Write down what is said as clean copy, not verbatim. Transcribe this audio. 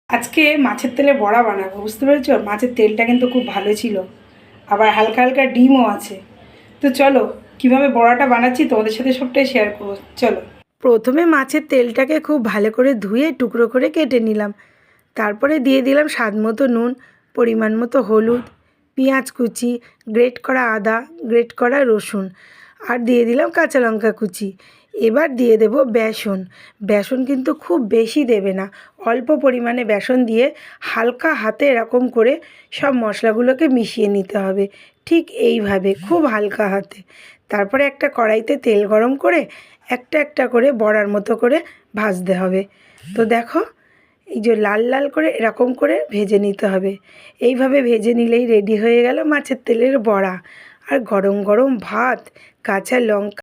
আজকে মাছের তেলে বড়া বানাবো, বুঝতে পেরেছো? মাছের তেলটা কিন্তু খুব ভালো ছিল, আবার হালকা হালকা ডিমও আছে। তো চলো কিভাবে বড়াটা বানাচ্ছি তোমাদের সাথে সবটাই শেয়ার করবো। চলো, প্রথমে মাছের তেলটাকে খুব ভালো করে ধুয়ে টুকরো করে কেটে নিলাম। তারপরে দিয়ে দিলাম স্বাদ মতো নুন, পরিমাণ মতো হলুদ, পেঁয়াজ কুচি, গ্রেট করা আদা, গ্রেট করা রসুন, আর দিয়ে দিলাম কাঁচা লঙ্কা কুচি। এবার দিয়ে দেব বেসন। বেসন কিন্তু খুব বেশি দেবে না, অল্প পরিমাণে বেসন দিয়ে হালকা হাতে এরকম করে সব মশলাগুলোকে মিশিয়ে নিতে হবে, ঠিক এইভাবে খুব হালকা হাতে। তারপরে একটা কড়াইতে তেল গরম করে একটা একটা করে বড়ার মতো করে ভাজতে হবে। তো দেখো, এই যে লাল লাল করে এরকম করে ভেজে নিতে হবে। এইভাবে ভেজে নিলেই রেডি হয়ে গেল মাছের তেলের বড়া। আর গরম গরম ভাত, কাঁচা লঙ্কা